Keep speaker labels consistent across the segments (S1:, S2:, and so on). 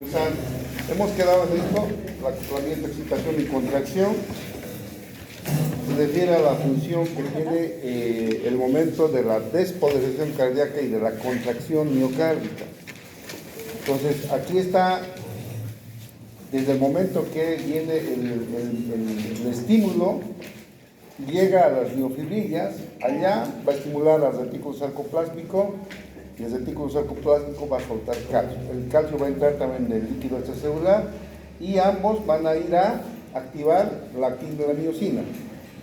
S1: Hemos quedado en esto, la acoplamiento, excitación y contracción. Se refiere a la función que tiene el momento de la despolarización cardíaca y de la contracción miocárdica. Entonces, aquí está, desde el momento que viene el estímulo, llega a las miofibrillas, allá va a estimular al retículo sarcoplásmico y el retículo sarcoplásmico va a soltar calcio. El calcio va a entrar también en el líquido extracelular y ambos van a ir a activar la actina de la miocina.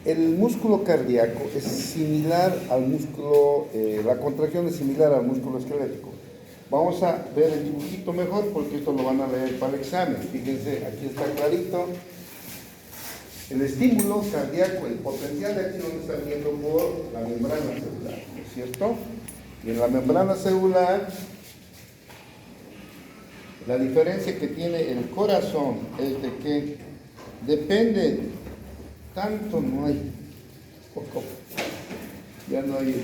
S1: El músculo cardíaco es similar al músculo, la contracción es similar al músculo esquelético. Vamos a ver el dibujito mejor porque esto lo van a leer para el examen. Fíjense, aquí está clarito. El estímulo cardíaco, el potencial de acción está viendo por la membrana celular, ¿no es cierto? Y en la membrana celular, la diferencia que tiene el corazón es de que depende, tanto no hay, poco, ya no hay,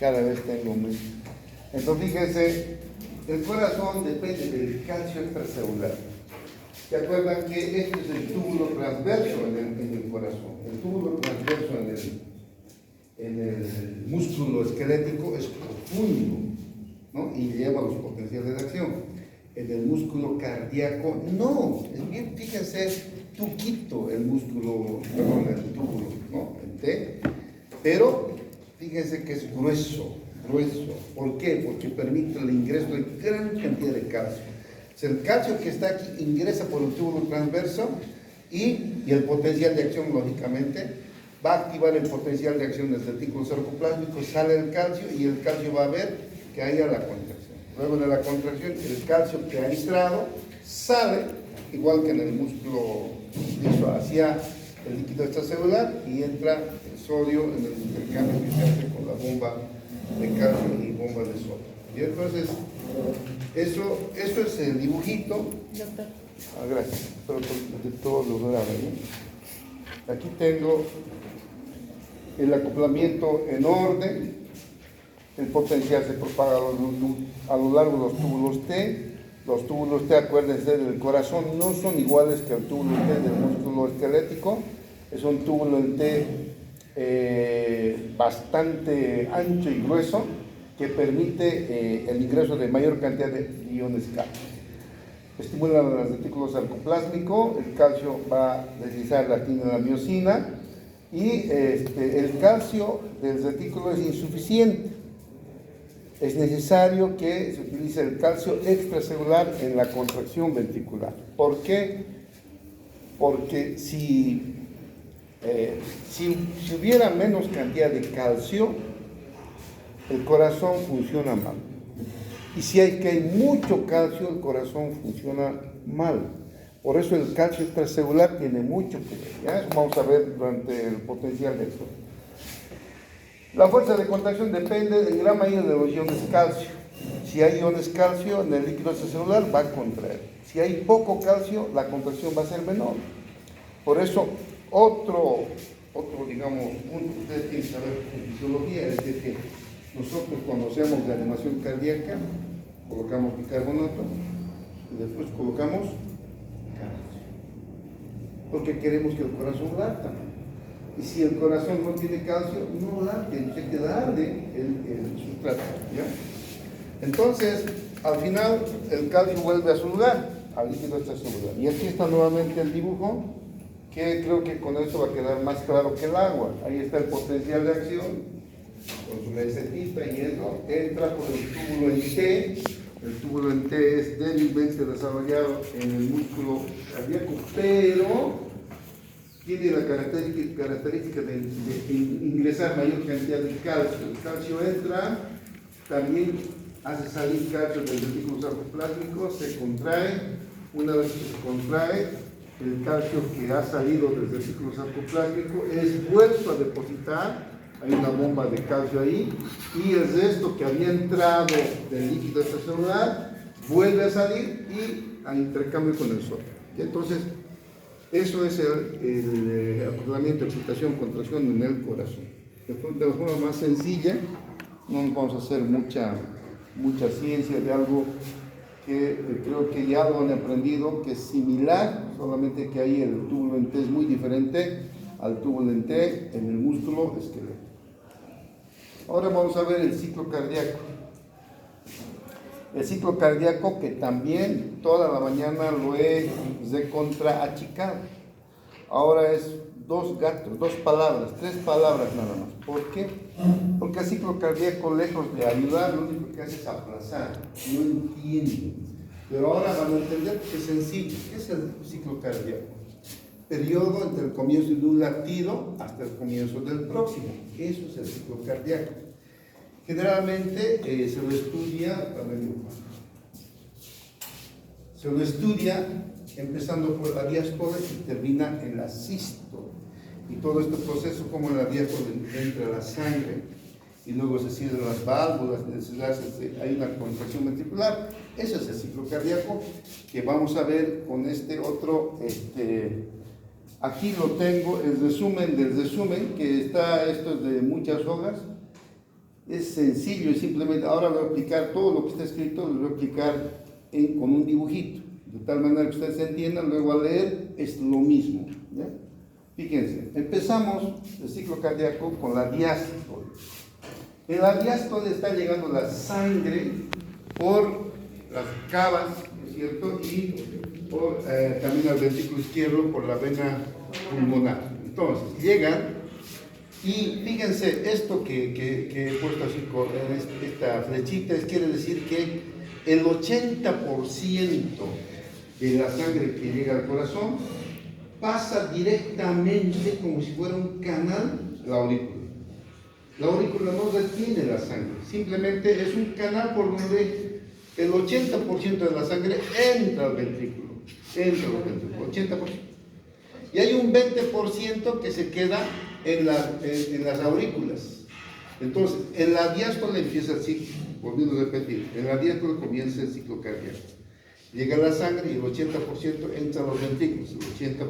S1: cada vez tengo menos. Entonces fíjense, el corazón depende del calcio extracelular. ¿Se acuerdan que este es el túbulo transverso en el corazón? El túbulo transverso en el músculo esquelético es profundo, ¿no? Y lleva los potenciales de acción. En el músculo cardíaco, no. Es bien, fíjense, tuquito el músculo, perdón, el túbulo, ¿no? El T. Pero fíjense que es grueso. ¿Por qué? Porque permite el ingreso de gran cantidad de calcio. El calcio que está aquí ingresa por el túbulo transverso y el potencial de acción, lógicamente, va a activar el potencial de acción del retículo sarcoplásmico, sale el calcio y el calcio va a ver que haya la contracción. Luego de la contracción, el calcio que ha entrado sale, igual que en el músculo liso, hacia el líquido extracelular y entra el sodio en el intercambio que se hace con la bomba de calcio y bomba de sodio. Y entonces, eso es el dibujito.
S2: Doctor.
S1: Gracias. Espero que de todo lo grave, ¿no? Aquí tengo el acoplamiento en orden. El potencial se propaga a lo largo de los túbulos T. Los túbulos T, acuérdense, del corazón no son iguales que el túbulo T del músculo esquelético. Es un túbulo T bastante ancho y grueso, que permite el ingreso de mayor cantidad de iones calcio. Estimula el retículo sarcoplásmico, el calcio va a deslizar la actina de la miocina y el calcio del retículo es insuficiente. Es necesario que se utilice el calcio extracelular en la contracción ventricular. ¿Por qué? Porque si hubiera menos cantidad de calcio, el corazón funciona mal. Y si hay mucho calcio, el corazón funciona mal. Por eso el calcio extracelular tiene mucho que ver. ¿Ya? Eso vamos a ver durante el potencial de esto. La fuerza de contracción depende en gran medida de los iones calcio. Si hay iones calcio en el líquido extracelular, va a contraer. Si hay poco calcio, la contracción va a ser menor. Por eso, otro digamos, punto que ustedes tienen que saber en fisiología es de que nosotros cuando hacemos reanimación cardíaca, colocamos bicarbonato y después colocamos calcio. Porque queremos que el corazón lata. Y si el corazón no tiene calcio, no late, hay que darle el sustrato. ¿Ya? Entonces, al final, el calcio vuelve a su lugar, al líquido extracelular. Y aquí está nuevamente el dibujo, que creo que con esto va a quedar más claro que el agua. Ahí está el potencial de acción, con su mesetita y eso, entra por el túbulo en T. El túbulo en T es débilmente desarrollado en el músculo cardíaco, pero tiene la característica de ingresar mayor cantidad de calcio. El calcio entra, también hace salir calcio del retículo sarcoplásmico, se contrae. Una vez que se contrae, el calcio que ha salido del retículo sarcoplásmico es vuelto a depositar. Hay una bomba de calcio ahí y el resto que había entrado del líquido extracelular vuelve a salir y a intercambio con el sodio. Entonces, eso es el acoplamiento, excitación, contracción en el corazón. De la forma más sencilla, no nos vamos a hacer mucha mucha ciencia de algo que creo que ya lo han aprendido, que es similar, solamente que ahí el túbulo en T es muy diferente al túbulo en T en el músculo esquelético. Ahora vamos a ver el ciclo cardíaco. El ciclo cardíaco que también toda la mañana lo he contraachicado. Ahora es dos gatos, dos palabras, tres palabras nada más. ¿Por qué? Porque el ciclo cardíaco, lejos de ayudar, lo único que hace es aplazar. No entienden. Pero ahora van a entender que es sencillo. ¿Qué es el ciclo cardíaco? Periodo entre el comienzo de un latido hasta el comienzo del próximo. Eso es el ciclo cardíaco. Generalmente se lo estudia empezando por la diástole y termina en la sístole. Y todo este proceso, como en la diástole entra la sangre y luego se cierran las válvulas, hay una contracción ventricular. Ese es el ciclo cardíaco que vamos a ver con este otro. Aquí lo tengo, el resumen del resumen, que está, esto es de muchas hojas. Es sencillo y simplemente, ahora voy a explicar todo lo que está escrito, lo voy a explicar con un dibujito, de tal manera que ustedes entiendan, luego al leer es lo mismo, ¿ya? Fíjense, empezamos el ciclo cardíaco con la diástole. En la diástole está llegando la sangre por las cavas, ¿no es cierto? Y por, también al ventrículo izquierdo por la vena pulmonar. Entonces, llegan. Y fíjense, esto que he puesto así con esta flechita, quiere decir que el 80% de la sangre que llega al corazón pasa directamente, como si fuera un canal, la aurícula. La aurícula no retiene la sangre, simplemente es un canal por donde el 80% de la sangre entra al ventrículo, 80%. Y hay un 20% que se queda en las aurículas. Entonces, en la diástole empieza el ciclo, volviendo a repetir, en la diástole comienza el ciclo cardíaco. Llega la sangre y el 80% entra a los ventrículos, el 80%.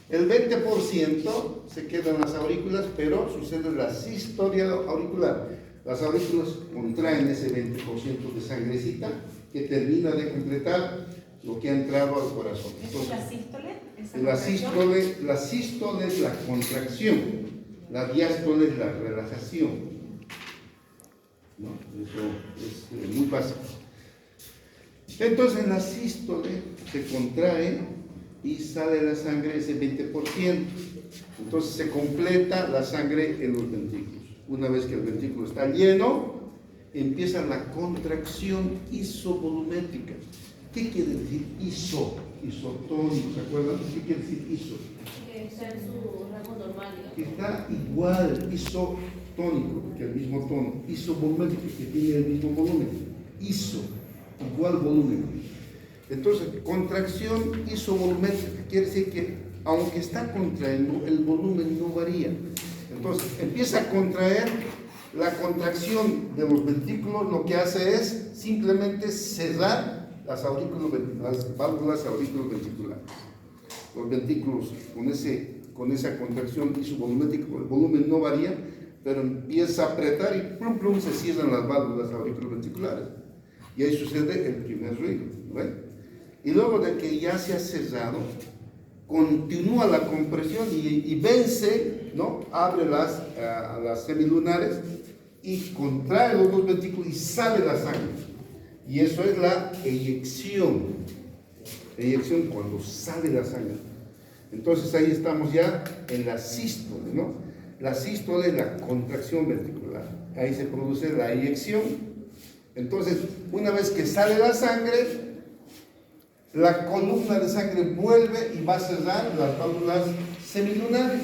S1: El 20% se queda en las aurículas, pero sucede la sistolia auricular. Las aurículas contraen ese 20% de sangrecita que termina de completar lo que ha entrado al corazón.
S2: Entonces, ¿la sístole?
S1: La sístole es la contracción, la diástole es la relajación, ¿no? Eso es muy básico. Entonces en la sístole se contrae y sale la sangre ese 20%. Entonces se completa la sangre en los ventrículos. Una vez que el ventrículo está lleno, empieza la contracción isovolumétrica. ¿Qué quiere decir iso? Isotónico, ¿se acuerdan? ¿Qué quiere decir iso?
S2: Que está en su rango normal, ¿no?
S1: Que está igual, isotónico, que el mismo tono. Isovolumétrico, que tiene el mismo volumen. Iso, igual volumen. Entonces, contracción isovolumétrica quiere decir que, aunque está contrayendo, el volumen no varía. Entonces, empieza a contraer. La contracción de los ventrículos lo que hace es simplemente cerrar las válvulas auriculoventriculares. Los ventrículos con esa contracción isovolumétrica, el volumen no varía, pero empieza a apretar y plum plum se cierran las válvulas auriculoventriculares. Y ahí sucede el primer ruido, ¿right? Y luego de que ya se ha cerrado, continúa la compresión y vence, ¿no? Abre las semilunares y contrae los dos ventrículos y sale la sangre. Y eso es la eyección. Eyección cuando sale la sangre. Entonces ahí estamos ya en la sístole, ¿no? La sístole es la contracción ventricular. Ahí se produce la eyección. Entonces, una vez que sale la sangre, la columna de sangre vuelve y va a cerrar las válvulas semilunares,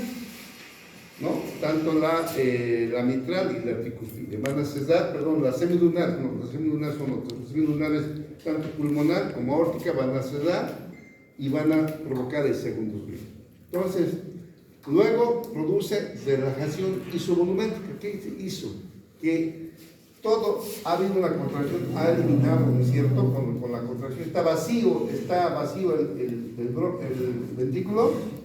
S1: ¿no? Tanto la mitral y la tricuspide van a cerrar, las semilunares, las semilunares son otras, las semilunares tanto pulmonar como aórtica van a cerrar y van a provocar el segundo ruido. Entonces, luego produce relajación isovolumétrica. ¿Qué dice iso? Que todo ha habido una contracción, ha eliminado, ¿no es cierto? Con la contracción está vacío el ventrículo.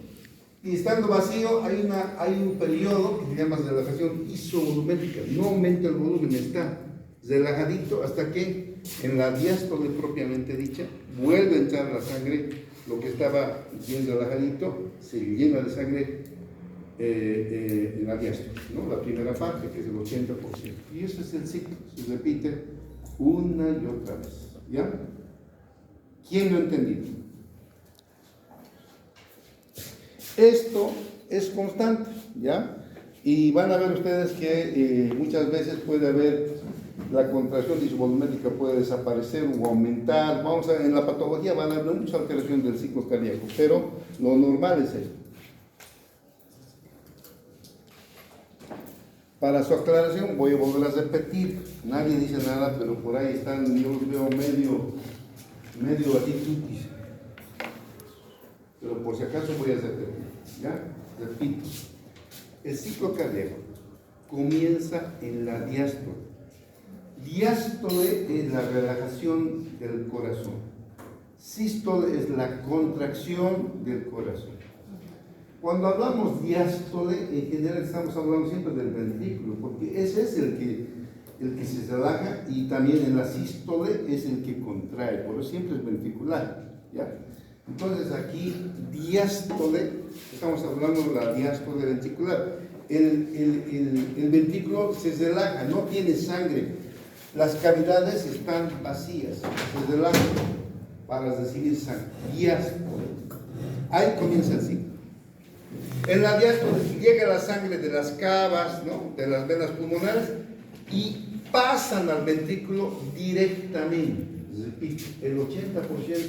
S1: Y estando vacío hay un periodo que se llama relajación isovolumétrica. No aumenta el volumen, está. relajadito hasta que en la diástole propiamente dicha vuelve a entrar la sangre, lo que estaba bien relajadito se llena de sangre en la diástole, ¿no? La primera parte, que es el 80%. Y este es el ciclo, se repite una y otra vez, ¿ya? ¿Quién lo ha entendido? Esto es constante, ¿ya? Y van a ver ustedes que muchas veces puede haber la contracción disvolumétrica, puede desaparecer o aumentar. En la patología van a haber muchas alteraciones del ciclo cardíaco, pero lo normal es esto. Para su aclaración voy a volver a repetir, nadie dice nada, pero por ahí están, yo los veo medio atitutis. Pero por si acaso voy a repetir, ¿ya? Repito. El ciclo cardíaco comienza en la diástole. Diástole es la relajación del corazón. Sístole es la contracción del corazón. Cuando hablamos diástole, en general estamos hablando siempre del ventrículo, porque ese es el que se relaja, y también en la sístole es el que contrae, por eso siempre es ventricular, ¿ya? Entonces aquí, diástole, estamos hablando de la diástole ventricular. El ventrículo se relaja, no tiene sangre, las cavidades están vacías, se relajan para recibir sangre. Diástole, ahí comienza el ciclo. En la diástole llega la sangre de las cavas, ¿no?, de las venas pulmonares, y pasan al ventrículo directamente. Repito, el 80%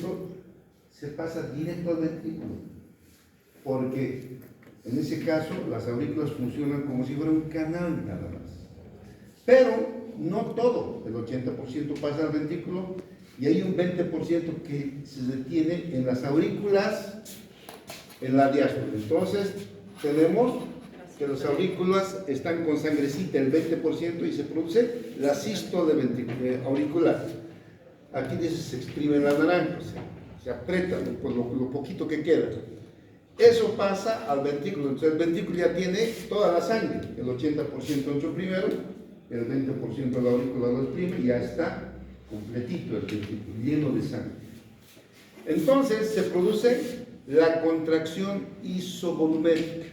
S1: se pasa directo al ventrículo, porque en ese caso las aurículas funcionan como si fuera un canal nada más. Pero no todo, el 80% pasa al ventrículo, y hay un 20% que se detiene en las aurículas, en la diástole. Entonces tenemos que las aurículas están con sangrecita, el 20%, y se produce la sístole auricular. Aquí dice se exprime la naranja, o sea, se aprieta lo poquito que queda. Eso pasa al ventrículo. Entonces el ventrículo ya tiene toda la sangre, el 80% entró primero, el 20% de la aurícula lo exprime, y ya está completito el ventrículo, lleno de sangre. Entonces se produce la contracción isovolumétrica.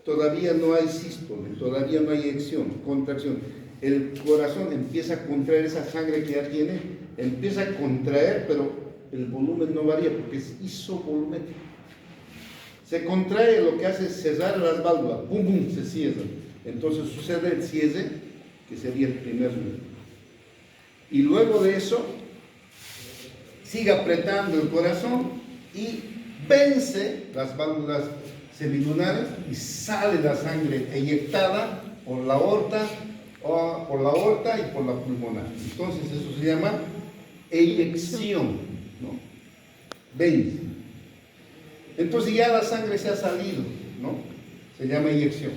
S1: Todavía no hay sístole, todavía no hay eyección, contracción. El corazón empieza a contraer esa sangre que ya tiene, empieza a contraer, pero el volumen no varía porque es isovolumétrico. Se contrae, lo que hace es cerrar las válvulas, pum, pum, se cierran. Entonces sucede el cierre, que sería el primer movimiento. Y luego de eso, sigue apretando el corazón y vence las válvulas semilunares y sale la sangre eyectada por la aorta, y por la pulmonar. Entonces eso se llama eyección, ¿no? Vence. Entonces ya la sangre se ha salido, ¿no? Se llama eyección.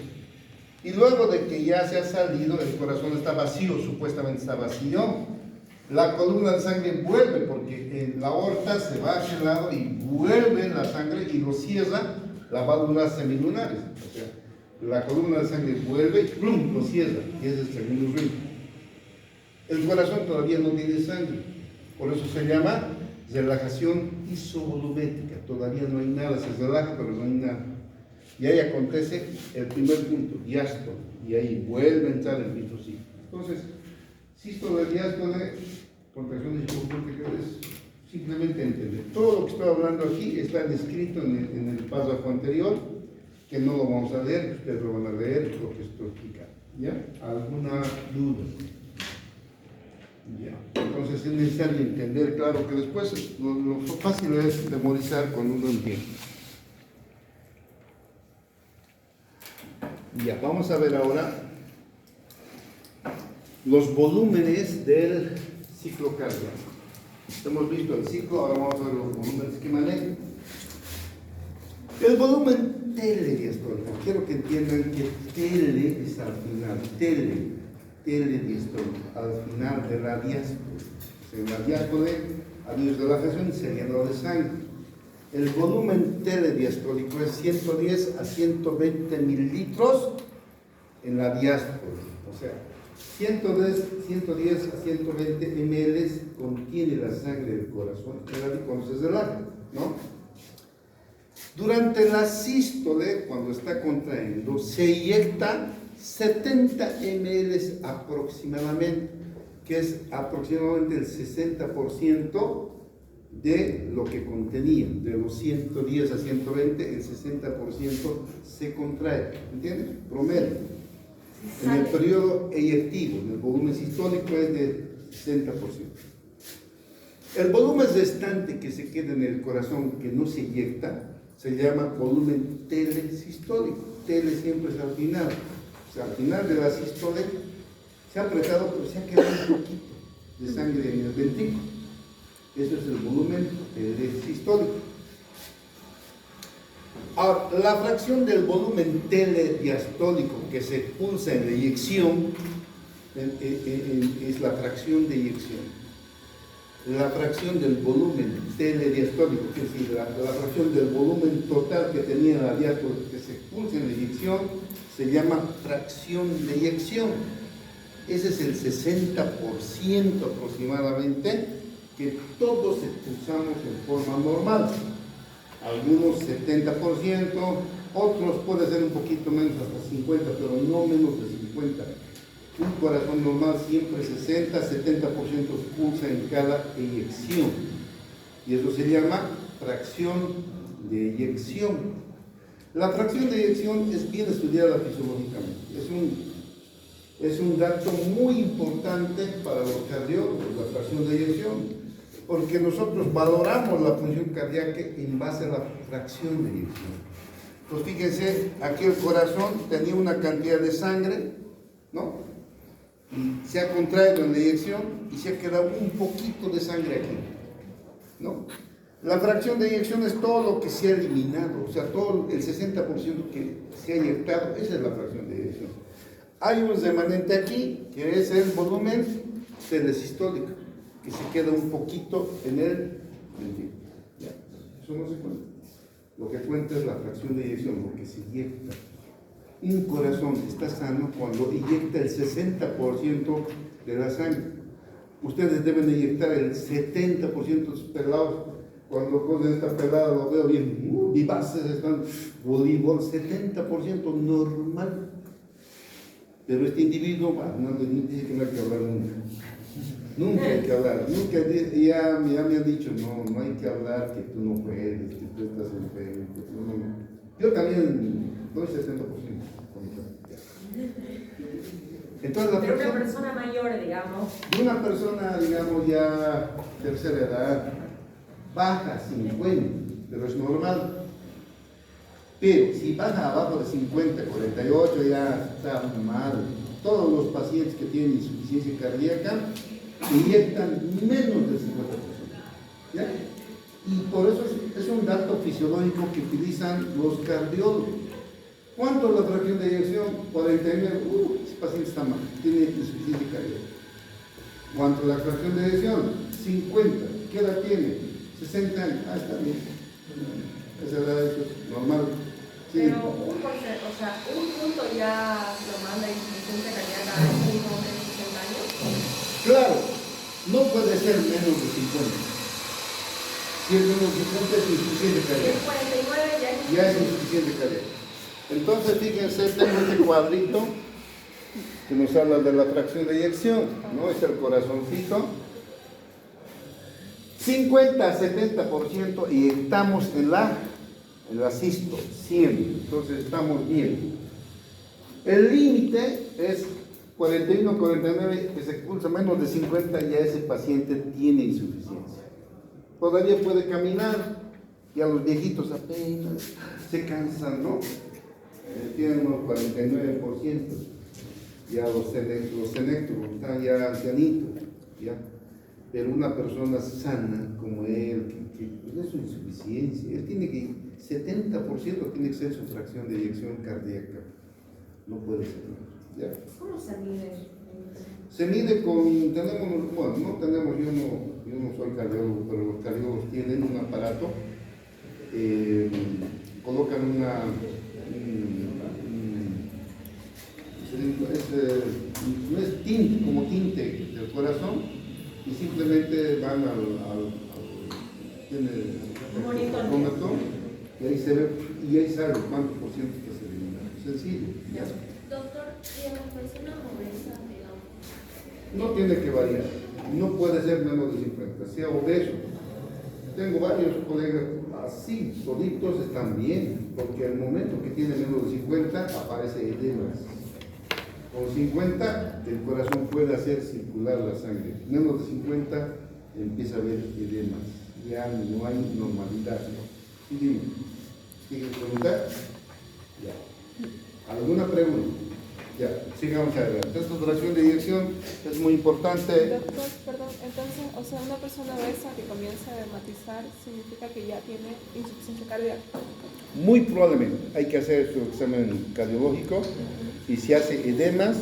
S1: Y luego de que ya se ha salido, el corazón está vacío, supuestamente está vacío, la columna de sangre vuelve, porque en la aorta se va hacia el lado y vuelve la sangre y lo cierra las válvulas semilunares. O sea, la columna de sangre vuelve y ¡plum!, lo cierra, y es el segundo ritmo. El corazón todavía no tiene sangre, por eso se llama relajación isovolumétrica. Todavía no hay nada, se relaja, pero no hay nada. Y ahí acontece el primer punto, diástole, y ahí vuelve a entrar el mismo ciclo. Entonces, sístole, diástole, contracción isovolumétrica es simplemente entender. Todo lo que estoy hablando aquí está descrito en el párrafo anterior, que no lo vamos a leer, ustedes lo van a leer, lo que estoy explicando. ¿Ya? ¿Alguna duda? Ya. Entonces es necesario entender, claro, que después lo fácil es memorizar cuando uno entiende. Ya, vamos a ver ahora los volúmenes del ciclo cardíaco. Hemos visto el ciclo, ahora vamos a ver los volúmenes que manejan. El volumen telediastólico, quiero que entiendan que tele es al final, telediastólico, al final de la diástole. En la diástole hay relajación y se llenó de sangre. El volumen telediastólico es 110 a 120 mililitros en la diástole. O sea, 110 a 120 ml contiene la sangre del corazón cuando se relaja, ¿no? Durante la sístole, cuando está contrayendo, se inyecta 70 ml aproximadamente, que es aproximadamente el 60% de lo que contenía. De los 110 a 120, el 60% se contrae, ¿entiendes? Promedio. En el periodo eyectivo, en el volumen sistólico es de 60%. El volumen restante que se queda en el corazón, que no se inyecta, se llama volumen telesistólico. Tele siempre es al final. O sea, al final de la sístole se ha apretado, pero se ha quedado un poquito de sangre en el ventrículo. Eso es el volumen telesistólico. Ahora, la fracción del volumen telediastólico que se expulsa en la eyección es la fracción de eyección. La fracción del volumen telediastólico, es decir, la fracción del volumen total que tenía la diástole que se expulsa en la eyección, se llama fracción de eyección. Ese es el 60% aproximadamente que todos expulsamos en forma normal. Algunos 70%, otros puede ser un poquito menos, hasta 50%, pero no menos de 50%. Un corazón normal siempre 60-70% expulsa en cada eyección. Y eso se llama fracción de eyección. La fracción de eyección es bien estudiada fisiológicamente. Es un dato muy importante para los cardiólogos, la fracción de eyección. Porque nosotros valoramos la función cardíaca en base a la fracción de eyección. Pues fíjense, aquí el corazón tenía una cantidad de sangre, ¿no? Y se ha contraído en la eyección y se ha quedado un poquito de sangre aquí, ¿no? La fracción de eyección es todo lo que se ha eliminado, o sea, todo el 60% que se ha inyectado, esa es la fracción de eyección. Hay un remanente aquí, que es el volumen telesistólico, que se queda un poquito en el ventrículo. Eso no se cuenta. Lo que cuenta es la fracción de eyección, lo que se inyecta. Un corazón está sano cuando inyecta el 60% de la sangre. Ustedes deben inyectar el 70% de sus pelados. Cuando cosas esta pelada lo veo bien vivaces, están voleibol, 70% normal. Pero este individuo, no dice que no hay que hablar nunca. Nunca hay que hablar, ya me han dicho, no hay que hablar, que tú no puedes, que tú estás enfermo, que tú no. Yo también doy 60%. Entonces,
S3: de una persona mayor, digamos.
S1: De una persona, digamos, ya tercera edad, baja 50, pero es normal. Pero si baja abajo de 50, 48, ya está mal. Todos los pacientes que tienen insuficiencia cardíaca inyectan menos del 50%. ¿Ya? Y por eso es un dato fisiológico que utilizan los cardiólogos. ¿Cuánto es la fracción de eyección? 49. Ese paciente está mal, tiene insuficiencia cardíaca. ¿Cuánto es la fracción de eyección? 50. ¿Qué edad tiene? 60 años. Está bien. Esa edad es normal. Sí.
S3: Pero un punto ya lo manda insuficiencia cardíaca en un mismo de 60 años.
S1: Claro, no puede ser menos de 50. Si es menos de 50 es insuficiente cardíaca.
S3: El 49
S1: ya es insuficiente cardíaca. Entonces, fíjense, tengo este cuadrito que nos habla de la fracción de eyección, ¿no? Es el corazoncito. 50-70% y estamos en la sístole, 100. Entonces, estamos bien. El límite es 41-49, que se expulsa menos de 50, ya ese paciente tiene insuficiencia. Todavía puede caminar, ya los viejitos apenas se cansan, ¿no? Tienen unos 49%, ya los senectos están ya ancianitos, ¿ya? Pero una persona sana como él, que es su insuficiencia, él tiene que, 70% tiene que ser su fracción de eyección cardíaca, no puede ser más, ¿ya?
S3: ¿Cómo se mide?
S1: Se mide con, yo no soy cardiólogo, pero los cardiólogos tienen un aparato, colocan no es tinte, como tinte del corazón, y simplemente van tiene el termómetro, y ahí se ve, y ahí sabe cuánto por ciento que se elimina. Sencillo. ¿Ya?
S2: Doctor, ¿y a las personas obesas, digamos?
S1: No tiene que variar, no puede ser menos de 50, sea obeso. Tengo varios colegas así, solitos están bien, porque al momento que tiene menos de 50 aparece edemas. Con 50 el corazón puede hacer circular la sangre, menos de 50 empieza a haber edemas, ya no hay normalidad. ¿Sí, dime? ¿Quieres preguntar? Ya. ¿Alguna pregunta? Ya, sigamos adelante. Esta duración de inyección es muy importante.
S4: Doctor, perdón, entonces, o sea, una persona obesa que comienza a dermatizar significa que ya tiene insuficiencia cardíaca.
S1: Muy probablemente hay que hacer su examen cardiológico y si hace edemas,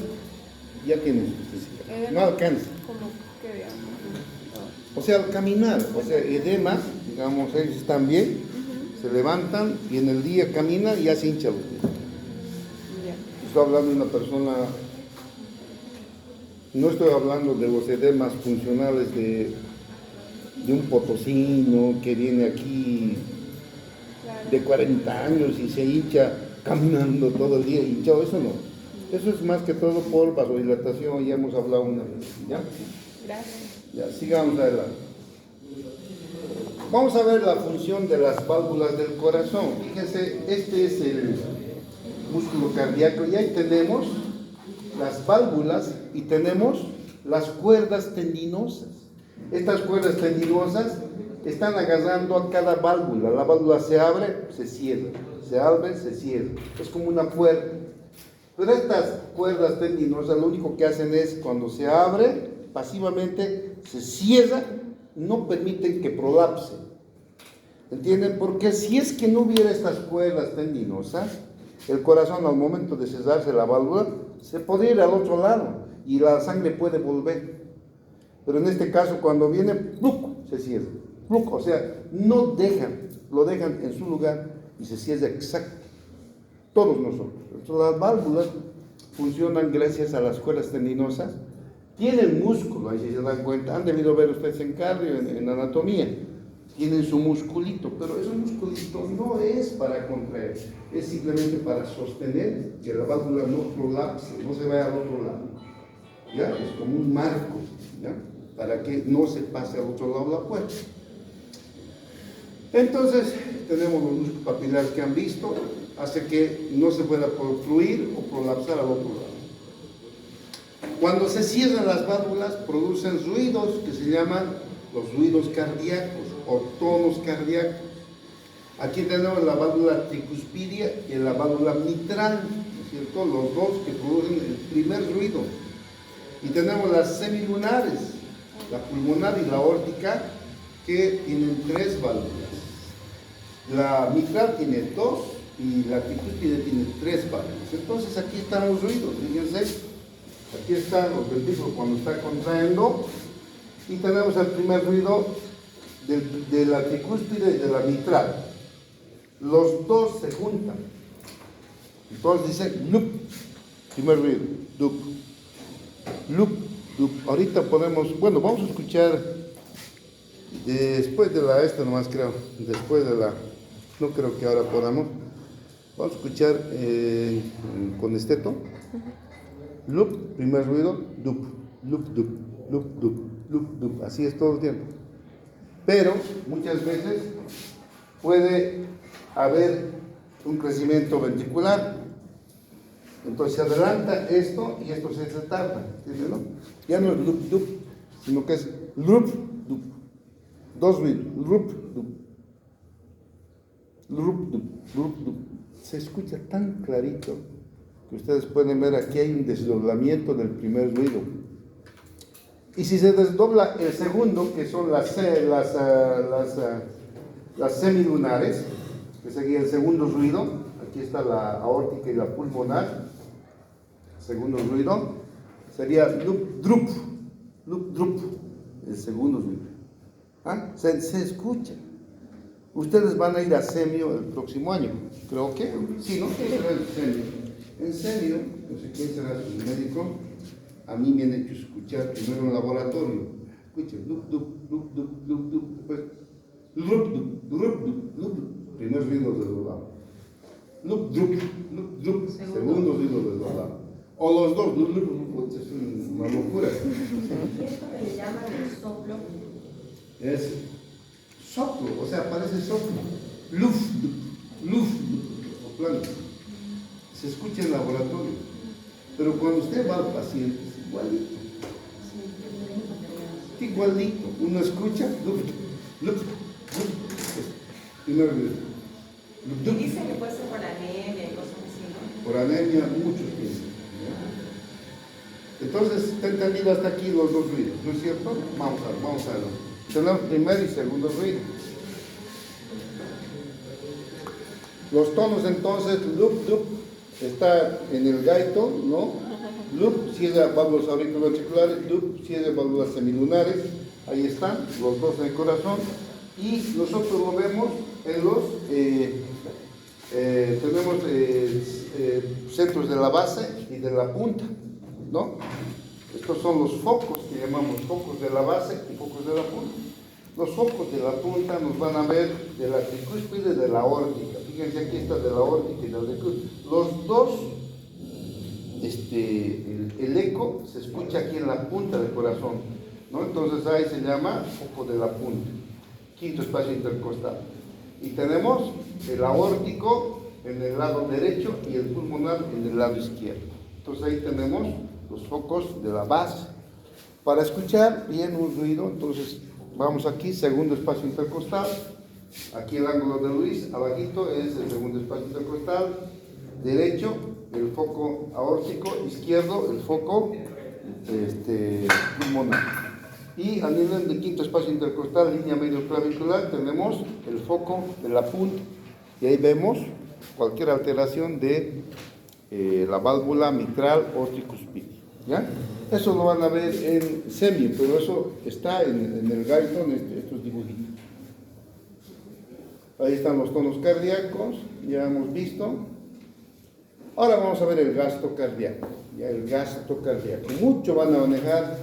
S1: ya tiene insuficiencia. No alcanza.
S4: Como que digamos.
S1: O sea, al caminar, o sea, edemas, digamos, ellos están bien, se levantan y en el día camina y ya se hincha los pies. Estoy hablando de una persona, no estoy hablando de los edemas funcionales de un potosino que viene aquí de 40 años y se hincha caminando todo el día hinchado, eso no. Eso es más que todo por vasodilatación, ya hemos hablado una vez. ¿Ya?
S4: Gracias.
S1: Ya, sigamos adelante. Vamos a ver la función de las válvulas del corazón. Fíjense, este es el músculo cardíaco y ahí tenemos las válvulas y tenemos las cuerdas tendinosas. Estas cuerdas tendinosas están agarrando a cada válvula. La válvula se abre, se cierra, se abre, se cierra. Es como una puerta. Pero estas cuerdas tendinosas lo único que hacen es cuando se abre, pasivamente se cierra, no permiten que prolapse. ¿Entienden? Porque si es que no hubiera estas cuerdas tendinosas, el corazón al momento de cerrarse la válvula se podría ir al otro lado y la sangre puede volver. Pero en este caso cuando viene, ¡pluc!, se cierra. ¡Pluc! O sea, no dejan, lo dejan en su lugar y se cierra exacto. Todos nosotros. Entonces, las válvulas funcionan gracias a las cuerdas tendinosas. Tienen músculo, ahí si se dan cuenta, han debido ver ustedes en cardio, en anatomía. Tienen su musculito, pero ese musculito no es para contraer, es simplemente para sostener que la válvula no prolapse, no se vaya al otro lado. ¿Ya? Es como un marco, ¿ya? Para que no se pase al otro lado la puerta. Entonces, tenemos los músculos papilares que han visto, hace que no se pueda obstruir o prolapsar al otro lado. Cuando se cierran las válvulas, producen ruidos que se llaman los ruidos cardíacos o tonos cardíacos. Aquí tenemos la válvula tricuspidia y la válvula mitral, ¿no es cierto? Los dos que producen el primer ruido. Y tenemos las semilunares, la pulmonar y la aórtica, que tienen 3 válvulas. La mitral tiene 2 y la tricuspide tiene 3 válvulas. Entonces aquí están los ruidos, fíjense. Aquí están los ventrículos cuando está contrayendo y tenemos el primer ruido de la tricúspide y de la mitral. Los dos se juntan. Entonces dice loop, primer ruido, loop, loop, loop. Ahorita podemos, bueno, vamos a escuchar después de esta nomás creo, después de no creo que ahora podamos. Vamos a escuchar con esteto. Loop, primer ruido, loop, loop, loop, loop, loop, loop, loop. Así es todo el tiempo. Pero muchas veces puede haber un crecimiento ventricular. Entonces se adelanta esto y esto se retarda. ¿Entiendes, no? Ya no es loop, loop, sino que es loop, loop. 2 ruidos. Loop, loop. Loop, loop, loop, loop. Se escucha tan clarito que ustedes pueden ver aquí hay un desdoblamiento del primer ruido. Y si se desdobla el segundo, que son las semilunares, que sería el segundo ruido, aquí está la aórtica y la pulmonar, segundo ruido, sería loop, drup, loop, drup, el segundo ruido. ¿Ah? Se escucha. Ustedes van a ir a Semio el próximo año, creo que, sí, ¿no? Sí. En Semio, no sé quién será su médico, a mí me han hecho escuchar primero en laboratorio. Escuchen, dup, dup, dup, dup, dup, dup, después, lup, dup, dup, dup, dup, primer ruido desdoblado. Lup, dup, lup, dup, segundo ruido desdoblado. O los dos, lup, lup, lup, es una locura.
S3: ¿Y esto que le llaman el soplo?
S1: Es soplo, o sea, parece soplo. Luf, luf, luf, se escucha en laboratorio. Pero cuando usted va al paciente, es igualito. Igualito. Uno escucha, luf, luf, luf. Primero,
S3: Y dice que puede ser por anemia y cosas así, ¿no?
S1: por anemia, muchos piensan. Entonces, está entendido hasta aquí los dos ruidos, ¿no es cierto? Vamos a verlo. Tenemos primer y segundo ruido. Los tonos entonces, loop, loop, está en el gaito, ¿no? Loop, cierra válvulas auriculoventriculares, loop, cierra válvulas semilunares, ahí están, los dos en el corazón, y nosotros lo vemos en los, tenemos centros de la base y de la punta, ¿no? Estos son los focos que llamamos focos de la base y focos de la punta. Los focos de la punta nos van a ver de la tricúspide y de la aórtica. Fíjense, aquí está de la aórtica y de la tricúspide. Los dos, el eco se escucha aquí en la punta del corazón, ¿no? Entonces ahí se llama foco de la punta, quinto espacio intercostal. Y tenemos el aórtico en el lado derecho y el pulmonar en el lado izquierdo. Entonces ahí tenemos los focos de la base. Para escuchar bien un ruido, entonces vamos aquí, segundo espacio intercostal, aquí el ángulo de Luis, abajito es el segundo espacio intercostal, derecho el foco aórtico, izquierdo el foco pulmonar. Y a nivel del quinto espacio intercostal, línea medio clavicular, tenemos el foco de la punta, y ahí vemos cualquier alteración de la válvula mitral o tricuspidia, ¿ya? Eso lo van a ver en semi, pero eso está en el gaito, en estos dibujitos. Ahí están los tonos cardíacos, ya hemos visto. Ahora vamos a ver el gasto cardíaco. Ya el gasto cardíaco. Mucho van a manejar,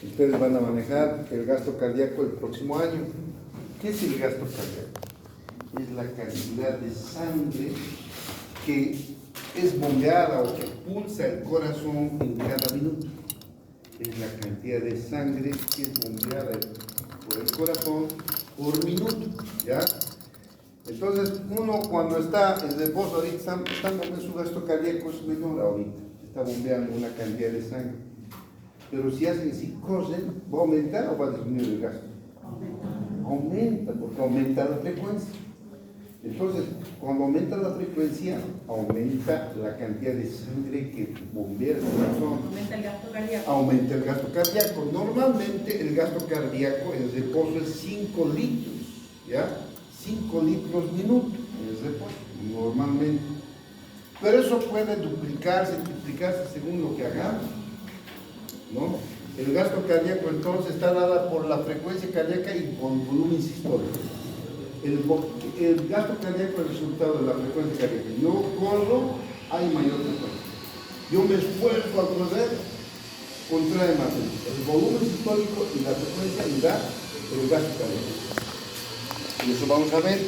S1: ustedes van a manejar el gasto cardíaco el próximo año. ¿Qué es el gasto cardíaco? Es la cantidad de sangre que es bombeada o que pulsa el corazón en cada minuto. Es la cantidad de sangre que es bombeada por el corazón por minuto, ¿ya? Entonces, uno cuando está en reposo, ahorita están en su gasto cardíaco es menor ahorita, está bombeando una cantidad de sangre. Pero si hacen, si corren, ¿va a aumentar o va a disminuir el gasto? Aumenta, porque aumenta la frecuencia. Entonces, cuando aumenta la frecuencia, aumenta la cantidad de sangre que bombea el corazón.
S3: Aumenta el gasto cardíaco.
S1: Aumenta el gasto cardíaco. Normalmente el gasto cardíaco en reposo es 5 litros, ¿ya? 5 litros minuto en el reposo, normalmente. Pero eso puede duplicarse, triplicarse según lo que hagamos, ¿no? El gasto cardíaco entonces está dada por la frecuencia cardíaca y por el volumen sistólico. El gasto cardíaco es el resultado de la frecuencia cardíaca. Yo corro, hay mayor frecuencia. Yo me esfuerzo a correr, contrae más. El volumen sistólico y la frecuencia me da el gasto cardíaco. Y eso vamos a ver.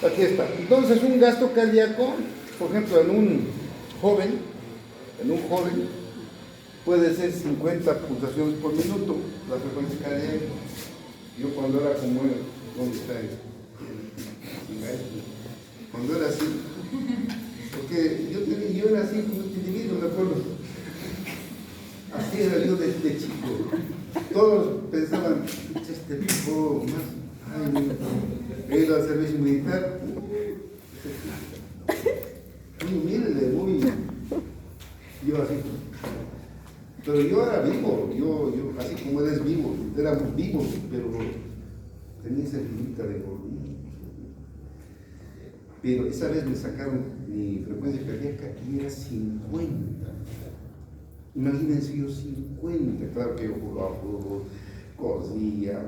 S1: Aquí está. Entonces, un gasto cardíaco, por ejemplo, en un joven, puede ser 50 pulsaciones por minuto, la frecuencia cardíaca. Yo cuando era como él, ¿dónde está él? Cuando era así, porque yo era así como este individuo, me acuerdo. Así era yo de chico. Todos pensaban, este tipo más, he ido al servicio militar. Muy humilde, muy. Yo así. Pero yo era vivo, yo así como eres vivo, éramos vivos, pero tenía esa limita de gordito. Pero esa vez me sacaron mi frecuencia cardíaca y era 50. Imagínense yo 50, claro que yo jugaba fútbol, corría,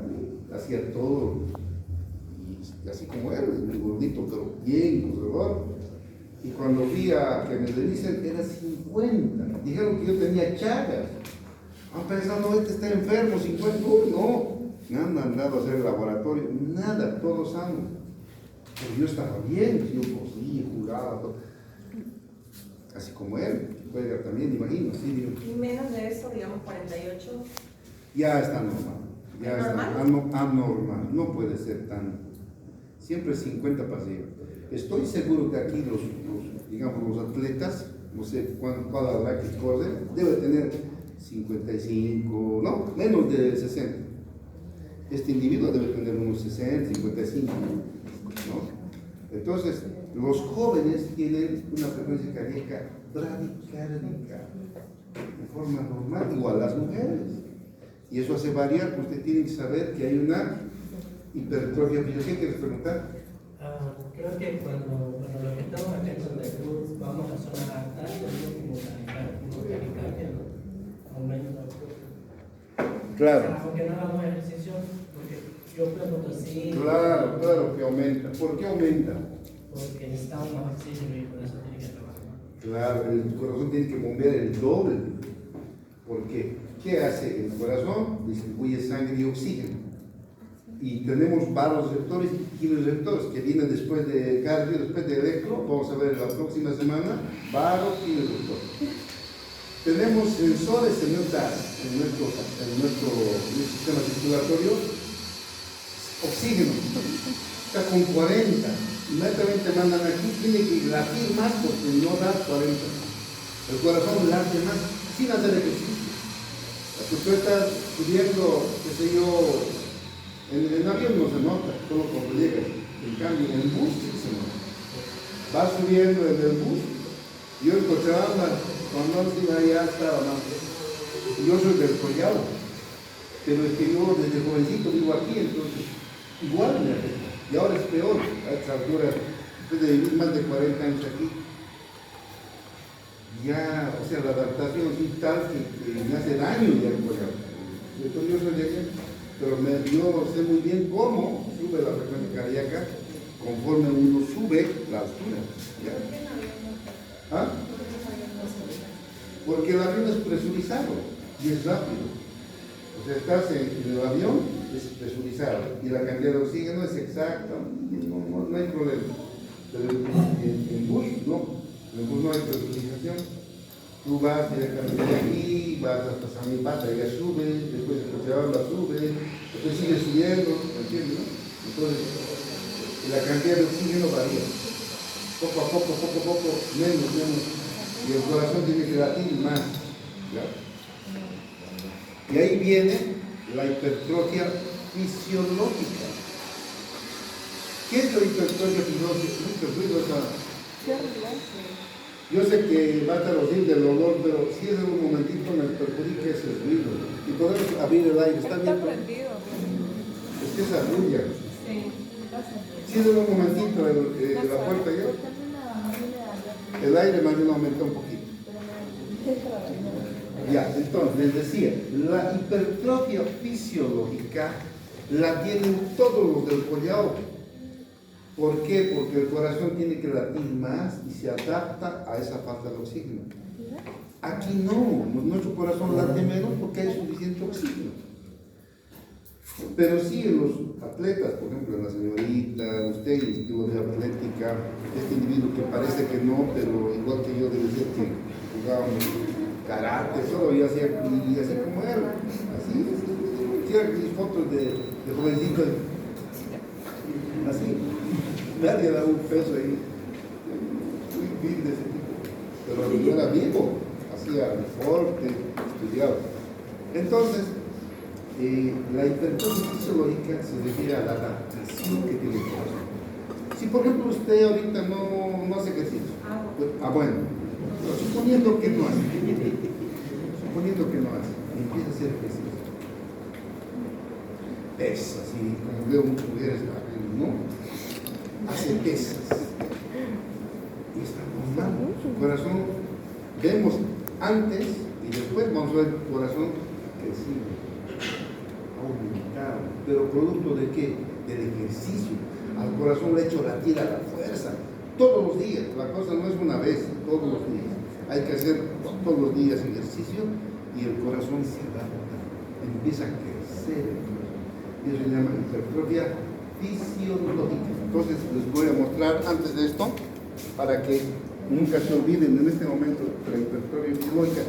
S1: hacía todo. y así como él, muy gordito, pero bien conservador. Y cuando fui a que me revisen, era 50. Dijeron que yo tenía chagas. Han pensado, no, este está enfermo, 50. Uy, no, me han mandado a hacer el laboratorio, nada, todos sanos. Pero yo estaba bien, yo cosía, jugaba, todo. Así como él, juega también, imagino. Sí, digo.
S3: Y menos de eso, digamos 48.
S1: Ya está normal. Ya está anormal. No puede ser tan. Siempre 50 para arriba. Estoy seguro que aquí digamos, los atletas, no sé cuál habrá que correr, debe tener 55, no, menos de 60. Este individuo debe tener unos 60, 55, ¿no? Entonces, los jóvenes tienen una frecuencia cardíaca bradicárdica de forma normal, igual las mujeres. Y eso hace variar, porque usted tiene que saber que hay una hipertrofia. ¿Qué quieres preguntar?
S5: Creo que cuando los que estamos acá en Santa Cruz vamos a zonas altas, tenemos como taquicardia, ¿no? Aumento.
S1: Claro.
S5: Aunque no hagamos ejercicio, porque yo pregunto así.
S1: Claro que aumenta. ¿Por qué aumenta?
S5: Porque necesitamos más oxígeno y por eso tiene que trabajar.
S1: Claro, el corazón tiene que bombear el doble. ¿Por qué? ¿Qué hace el corazón? Distribuye sangre y oxígeno. Y tenemos vasoreceptores y quimioreceptores que vienen después de cardio, después de electro. Vamos a ver la próxima semana, quimioreceptores. Tenemos sensores en nuestro sistema circulatorio. Oxígeno, está con 40. Inmediatamente mandan aquí, tiene que latir más porque no da 40. El corazón late más sin hacer ejercicio. Tú estás subiendo, qué sé yo, en el avión no se nota, solo cuando llegas. En cambio, en el bus sí se nota. Vas subiendo en el bus. Yo en Cochabamba, cuando iba allá estaba más. Yo soy del Collao, pero es que yo desde jovencito vivo aquí, entonces igual me afecta. Y ahora es peor, a esta altura, después de vivir más de 40 años aquí. Ya, o sea, la adaptación es tal que me hace daño ya el Collao. Entonces yo soy de allá. Pero yo sé muy bien cómo sube la frecuencia cardíaca conforme uno sube la altura. ¿Ya? ¿Ah? Porque el avión es presurizado y es rápido. O sea, estás en el avión, es presurizado y la cantidad de oxígeno es exacta, no hay problema. Pero en bus no, en bus no hay presurización. Tú vas directamente de aquí, vas hasta San Mipata, ya sube, después de Cochabamba sube, después sigue subiendo, ¿me entiendes? ¿No? Entonces, la cantidad de oxígeno varía. Poco a poco, menos. Y el corazón tiene que latir más. ¿Ya? Y ahí viene la hipertrofia fisiológica. ¿Qué es la hipertrofia fisiológica? Yo sé que va a estar horrible el olor, pero si es en un momentito me perjudica ese ruido. Y podemos abrir el aire, ¿está bien? Es que esa bulla.
S3: Sí.
S1: Si es en un momentito la puerta ya, el aire más bien aumenta un poquito. Ya, entonces les decía, la hipertrofia fisiológica la tienen todos los del Collao. ¿Por qué? Porque el corazón tiene que latir más y se adapta a esa falta de oxígeno. Aquí no, nuestro corazón late menos porque hay suficiente oxígeno. Pero sí en los atletas, por ejemplo, en la señorita, usted, el instituto de atlética, este individuo que parece que no, pero igual que yo debe ser que jugaba karate, solo y así como él. Así, mis fotos de jovencito, así. Nadie da un peso ahí, muy bien de ese tipo, pero yo era vivo, hacía deporte, estudiaba. Entonces, la hipertrofia fisiológica se refiere a la adaptación que tiene el corazón. Si por ejemplo usted ahorita no hace ejercicio, bueno, pero suponiendo que no hace, empieza a hacer ejercicio. Pesas, así como veo muchas mujeres, ¿no? Hace pesas y está normal. Su corazón, vemos antes y después vamos a ver el corazón crecido, aumentado, pero producto de qué? Del ejercicio. Al corazón le echo latir a la fuerza, todos los días. La cosa no es una vez, todos los días. Hay que hacer todos los días ejercicio y el corazón se adapta, empieza a crecer. Eso se llama hipertrofia fisiológica. Entonces les voy a mostrar antes de esto, para que nunca se olviden en este momento de la hipertrofia fisiológica.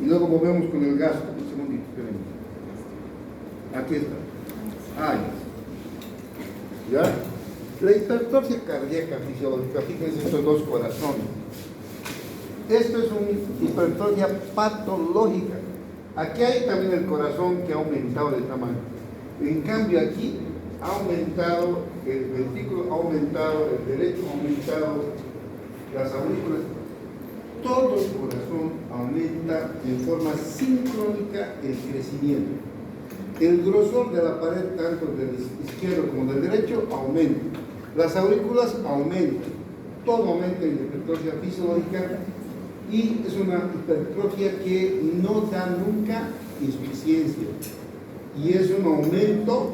S1: Y luego volvemos con el gasto. Un segundito, esperen. Aquí está. Ahí. ¿Ya? La hipertrofia cardíaca fisiológica, fíjense estos dos corazones. Esto es una hipertrofia patológica. Aquí hay también el corazón que ha aumentado de tamaño. En cambio aquí ha aumentado el ventrículo, ha aumentado el derecho, ha aumentado las aurículas. Todo el corazón aumenta en forma sincrónica el crecimiento. El grosor de la pared, tanto del izquierdo como del derecho, aumenta. Las aurículas aumentan. Todo aumenta en la hipertrofia fisiológica y es una hipertrofia que no da nunca insuficiencia. Y es un aumento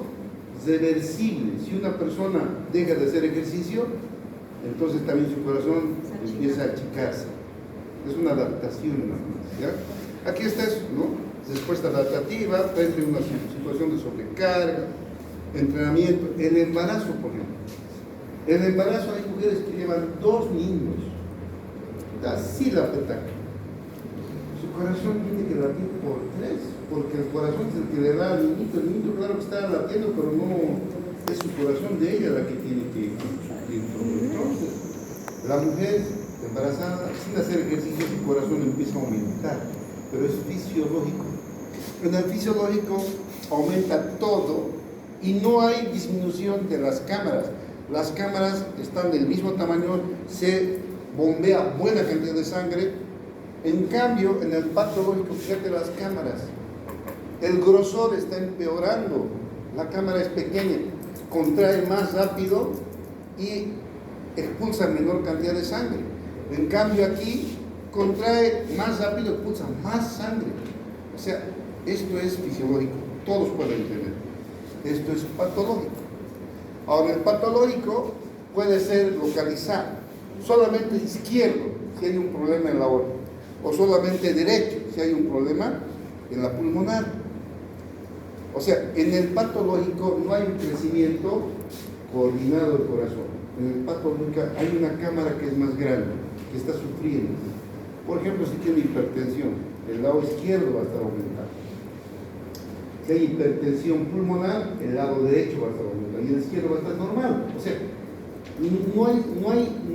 S1: reversible. Si una persona deja de hacer ejercicio, entonces también su corazón empieza a achicarse. Es una adaptación nada más, ¿ya? Aquí está eso, ¿no? Respuesta adaptativa frente a una situación de sobrecarga, entrenamiento. El embarazo, por ejemplo. En el embarazo hay mujeres que llevan 2 niños, así la petaca. Su corazón tiene que latir por 3, porque el corazón es el que le da al niñito. El niño, claro que está latiendo, pero no es su corazón de ella la que tiene que sufrir. Entonces, la mujer embarazada, sin hacer ejercicio, su corazón empieza a aumentar, pero es fisiológico. En el fisiológico aumenta todo y no hay disminución de las cámaras. Las cámaras están del mismo tamaño, se bombea buena cantidad de sangre. En cambio, en el patológico, fíjate las cámaras, el grosor está empeorando, la cámara es pequeña, contrae más rápido y expulsa menor cantidad de sangre. En cambio aquí, contrae más rápido, expulsa más sangre. O sea, esto es fisiológico, todos pueden tener. Esto es patológico. Ahora, el patológico puede ser localizado, solamente izquierdo, si hay un problema en la aorta, o solamente derecho, si hay un problema en la pulmonar. O sea, en el patológico no hay un crecimiento coordinado del corazón. En el patológico hay una cámara que es más grande, que está sufriendo. Por ejemplo, si tiene hipertensión, el lado izquierdo va a estar aumentando. Si hay hipertensión pulmonar, el lado derecho va a estar aumentando y el izquierdo va a estar normal. O sea,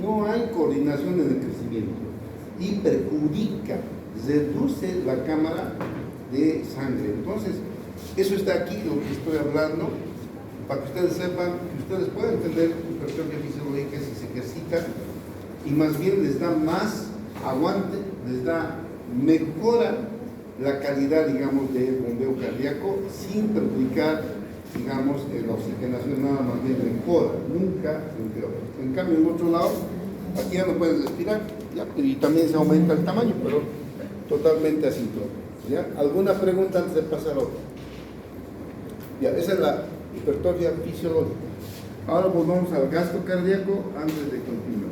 S1: no hay coordinación en el crecimiento y perjudica, reduce la cámara de sangre. Entonces, eso está aquí, lo que estoy hablando, para que ustedes sepan, que ustedes pueden entender hipertrofia fisiológica si se ejercitan y más bien les da más aguante, les da, mejora la calidad, digamos, del bombeo cardíaco sin perjudicar, digamos, la oxigenación, nada más bien mejora, nunca empeora. En cambio, en otro lado, aquí ya no puedes respirar, ¿ya? Y también se aumenta el tamaño, pero totalmente asintótico, ¿ya? ¿Alguna pregunta antes de pasar a otra? Ya, esa es la hipertrofia fisiológica. Ahora volvamos al gasto cardíaco antes de continuar.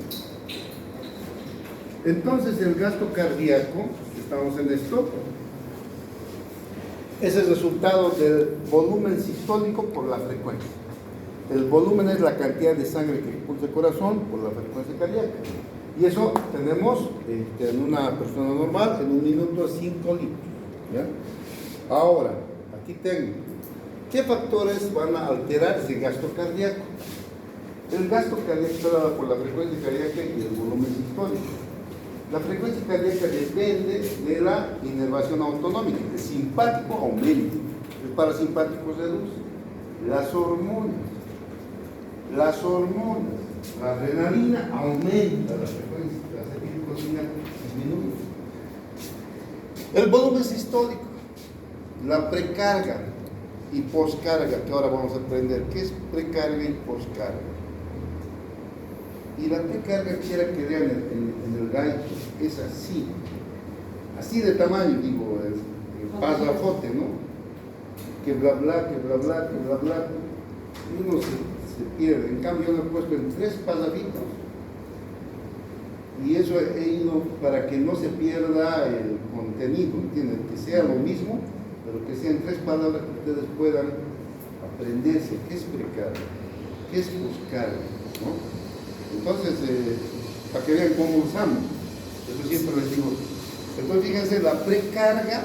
S1: Entonces, el gasto cardíaco, estamos en esto, es el resultado del volumen sistólico por la frecuencia. El volumen es la cantidad de sangre que expulsa el corazón por la frecuencia cardíaca. Y eso tenemos en una persona normal, en un minuto 5 litros. ¿Ya? Ahora, aquí tengo, ¿qué factores van a alterar ese gasto cardíaco? El gasto cardíaco está dado por la frecuencia cardíaca y el volumen sistólico. La frecuencia cardíaca depende de la inervación autonómica. El simpático aumenta, el parasimpático reduce. Las hormonas, la adrenalina aumenta la frecuencia, la acetilcolina disminuye. El volumen sistólico, la precarga y poscarga, que ahora vamos a aprender. ¿Qué es precarga y poscarga? Y la precarga, quisiera que vean en el gaito, es así de tamaño, digo, el pasafote, ¿no? Que bla bla, que bla bla, que bla bla. Y uno se se pierde. En cambio, yo lo he puesto en 3 paladitos. Y eso he ido para que no se pierda el contenido, ¿entienden? Que sea lo mismo, pero que sean 3 palabras que ustedes puedan aprenderse. ¿Qué es precarga? ¿Qué es poscarga? ¿No? Entonces, para que vean cómo usamos. Eso siempre les digo. Entonces, fíjense, la precarga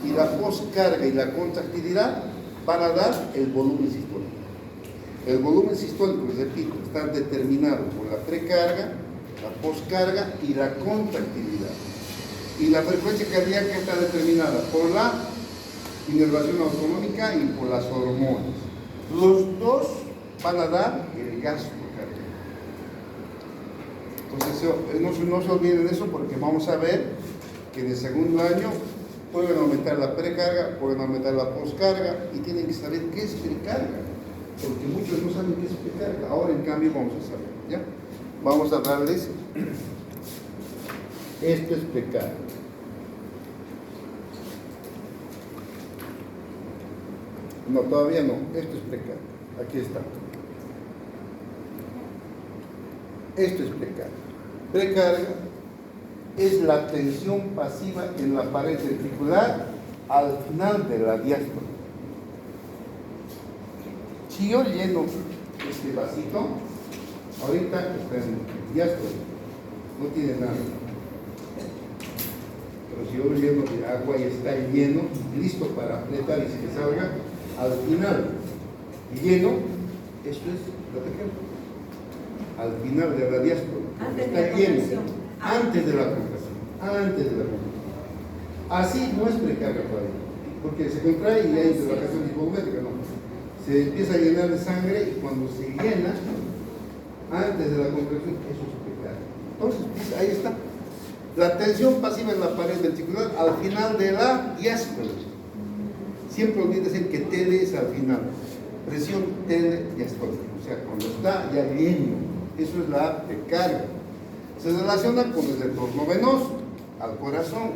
S1: y la poscarga y la contractilidad van a dar el volumen sistólico. El volumen sistólico, les repito, está determinado por la precarga, la poscarga y la contractilidad. Y la frecuencia cardíaca está determinada por la inervación autonómica y por las hormonas. Los dos van a dar el gasto cardíaco. Entonces, no se olviden de eso, porque vamos a ver que en el segundo año pueden aumentar la precarga, pueden aumentar la poscarga, y tienen que saber qué es precarga, porque muchos no saben qué es precarga. Ahora, en cambio, vamos a saber, ¿ya? Vamos a darles, esto es precarga. No, todavía no, esto es precarga. Aquí está. Esto es precarga. Precarga es la tensión pasiva en la pared ventricular al final de la diástole. Si yo lleno este vasito, ahorita está en diástole, no tiene nada. Pero si yo lo lleno de agua y está lleno, listo para apretar y que salga, al final, lleno, esto es lo que quiero. Al final de la diástole, está lleno, antes de la contracción, antes de la contracción. Así no es precarga todavía, porque se contrae y hay relajación hipovolémica, no. Se empieza a llenar de sangre y cuando se llena, antes de la contracción, eso es precarga. Entonces, pues, ahí está. La tensión pasiva en la pared ventricular al final de la diástole. Siempre olvídense que TL es al final. Presión TL diastólica. O sea, cuando está ya lleno. Eso es la precarga. Se relaciona con el retorno venoso al corazón.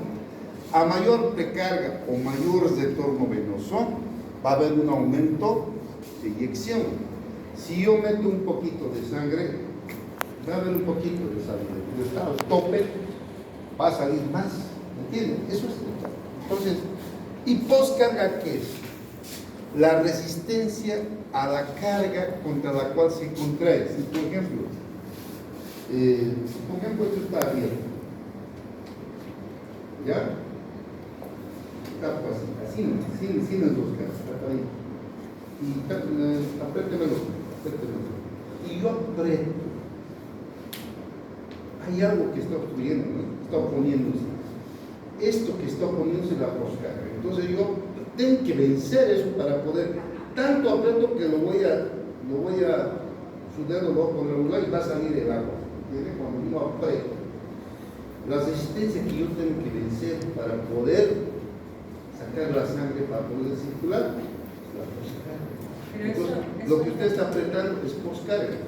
S1: A mayor precarga o mayor retorno venoso, va a haber un aumento de eyección. Si yo meto un poquito de sangre, va a haber un poquito de sangre. Pero está al tope, va a salir más. ¿Entienden? Eso es. Entonces, ¿y poscarga qué es? La resistencia a la carga contra la cual se contrae. Si, por ejemplo, esto está abierto, ¿ya? Está así, sin las dos caras, está ahí. Y apriétemelo. Y yo aprieto. Hay algo que está obstruyendo, ¿no? Está oponiéndose. Esto que está oponiéndose es la poscarga. Entonces yo tengo que vencer eso para poder, tanto aprieto que lo voy a, su dedo lo voy a poner a un lado y va a salir el agua. ¿Entiendes? Cuando yo aprieto. La resistencia que yo tengo que vencer para poder sacar la sangre, para poder circular, es la poscarga. Entonces, lo que usted está apretando es poscarga.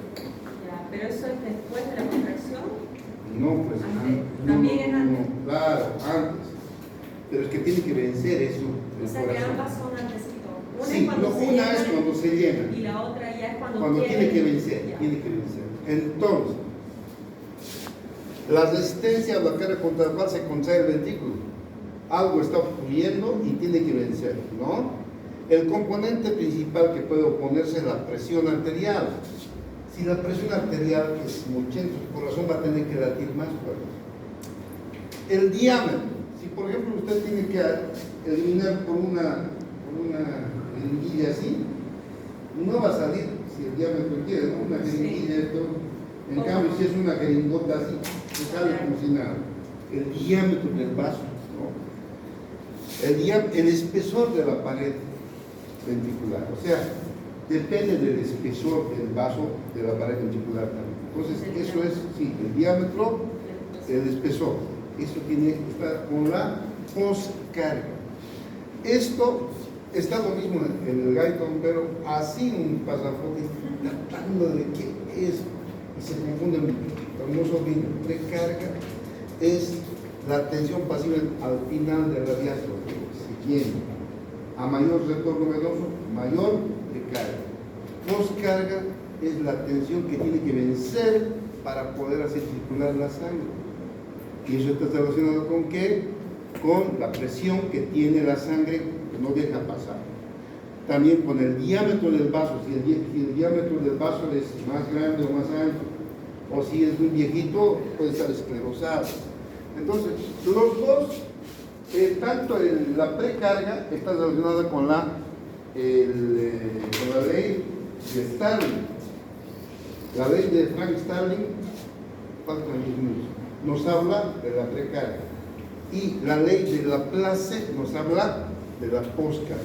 S3: Ya, pero eso es después de la contracción.
S1: No, pues
S3: Antes.
S1: no,
S3: También es antes.
S1: no, claro, antes. Pero es que tiene que vencer eso.
S3: O sea que ambas son antesito. Una
S1: Sí,
S3: es cuando se
S1: una es
S3: llena
S1: cuando se llena.
S3: y la otra ya es cuando
S1: Tiene que vencer,
S3: Ya.
S1: tiene que vencer. Entonces, la resistencia a la carga contra la cual se contrae el ventrículo. Algo está ocurriendo y tiene que vencer, ¿no? El componente principal que puede oponerse es la presión arterial. Si la presión arterial es mucha, el corazón va a tener que latir más fuerte. El diámetro, si por ejemplo usted tiene que eliminar por una jeringuilla así, no va a salir si el diámetro quiere, ¿no? Una jeringuilla, esto. En cambio, si es una jeringota así, se sale como si nada. El diámetro del vaso, ¿no? El espesor de la pared ventricular, o sea, depende del espesor del vaso de la pared ventricular también. Entonces, eso es, sí, el diámetro, el espesor. Eso tiene que estar con la poscarga. Esto está lo mismo en el Guyton, pero así un pasaporte tratando de qué es, y se confunde mucho. Pero no se olviden, precarga es la tensión pasiva al final de la diástole. Se llena. A mayor retorno venoso, mayor precarga. Poscarga es la tensión que tiene que vencer para poder hacer circular la sangre. Y eso está relacionado con qué? Con la presión que tiene la sangre que no deja pasar. También con el diámetro del vaso, si el diámetro del vaso es más grande o más ancho, o si es muy viejito, puede estar esclerosado. Entonces, los dos, tanto la precarga está relacionada con la ley de Starling. La ley de Frank Starling, faltan 10 minutos, nos habla de la precarga. Y la ley de Laplace nos habla de la poscarga.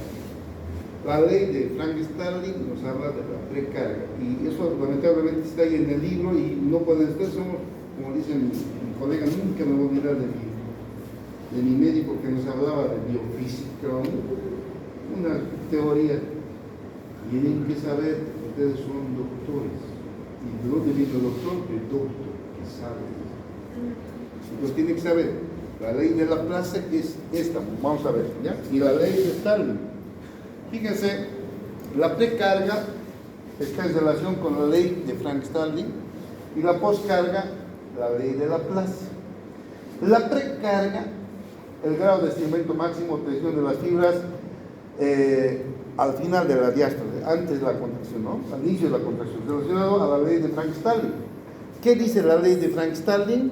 S1: La ley de Frank Starling nos habla de la precarga. Y eso lamentablemente está ahí en el libro y no pueden estar, somos, como dice mi colega, nunca me voy a olvidar de mi médico que nos hablaba de biofísica, una teoría. Tienen que saber, ustedes son doctores. ¿Y de dónde viene el doctor? El doctor, que sabe. Entonces tienen que saber, la ley de Laplace es esta, vamos a ver, ¿ya? Y la ley de Starling. Fíjense, la precarga está en relación con la ley de Frank Starling y la poscarga, la ley de Laplace. La precarga, el grado de estiramiento máximo de tensión de las fibras al final de la diástole, antes de la contracción, ¿no? Al inicio de la contracción, relacionado a la ley de Frank Starling. ¿Qué dice la ley de Frank Starling?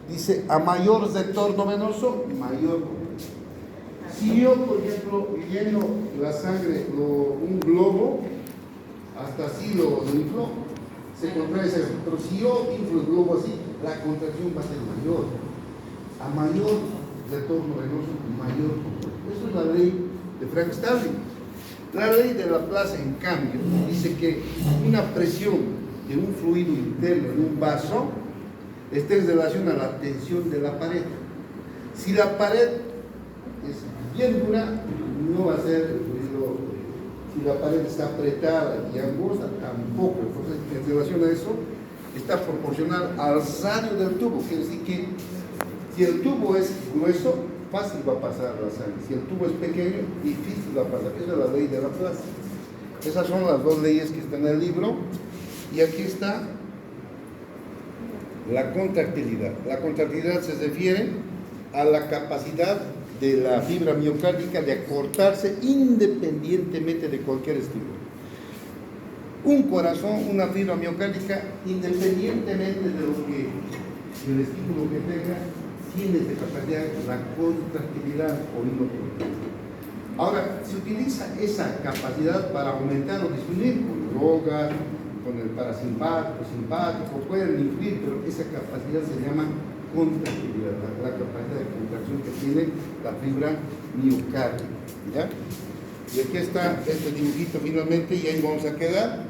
S1: Dice, a mayor retorno venoso, mayor contracción. Si yo, por ejemplo, lleno la sangre, un globo, hasta así lo inflo, se contrae esa. Pero si yo inflo el globo así, la contracción va a ser mayor. A mayor retorno venoso, mayor contracción. Eso es la ley de Frank Starling. La ley de Laplace, en cambio, dice que una presión de un fluido interno en un vaso está en relación a la tensión de la pared. Si la pared es bien dura, no va a ser el fluido. Si la pared está apretada y angosta, tampoco. Entonces, en relación a eso, está proporcional al radio del tubo. Quiere decir que si el tubo es grueso, fácil va a pasar la sangre. Si el tubo es pequeño, difícil va a pasar. Esa es la ley de Laplace. Esas son las dos leyes que están en el libro. Y aquí está la contractilidad. La contractilidad se refiere a la capacidad de la fibra miocárdica de acortarse independientemente de cualquier estímulo. Un corazón, una fibra miocárdica, independientemente del estímulo que tenga, tiene esta capacidad, la contractilidad o inoperatividad. Ahora, se utiliza esa capacidad para aumentar o disminuir con drogas, con el parasimpático, simpático, pueden influir, pero esa capacidad se llama contractilidad, la capacidad de contracción que tiene la fibra miocárdica. ¿Ya? Y aquí está este dibujito finalmente y ahí vamos a quedar.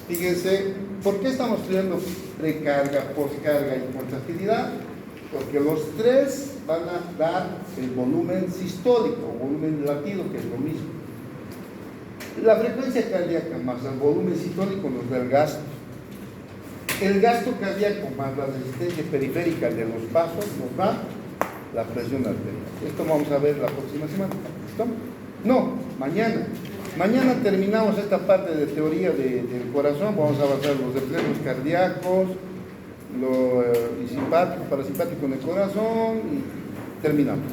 S1: Fíjense, ¿por qué estamos estudiando precarga, poscarga y contractilidad? Porque los tres van a dar el volumen sistólico, volumen latido, que es lo mismo. La frecuencia cardíaca más el volumen sistólico nos da el gasto. El gasto cardíaco más la resistencia periférica de los vasos nos da la presión arterial. Esto vamos a ver la próxima semana. ¿Listo? No, mañana. Mañana terminamos esta parte de teoría del corazón. Vamos a avanzar los reflejos cardíacos, lo simpático, parasimpático en el corazón y terminamos.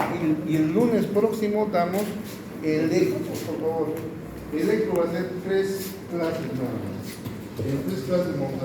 S1: Y el lunes próximo damos el eco, por favor. El eco va a ser 3 clases nada más. En 3 clases vamos a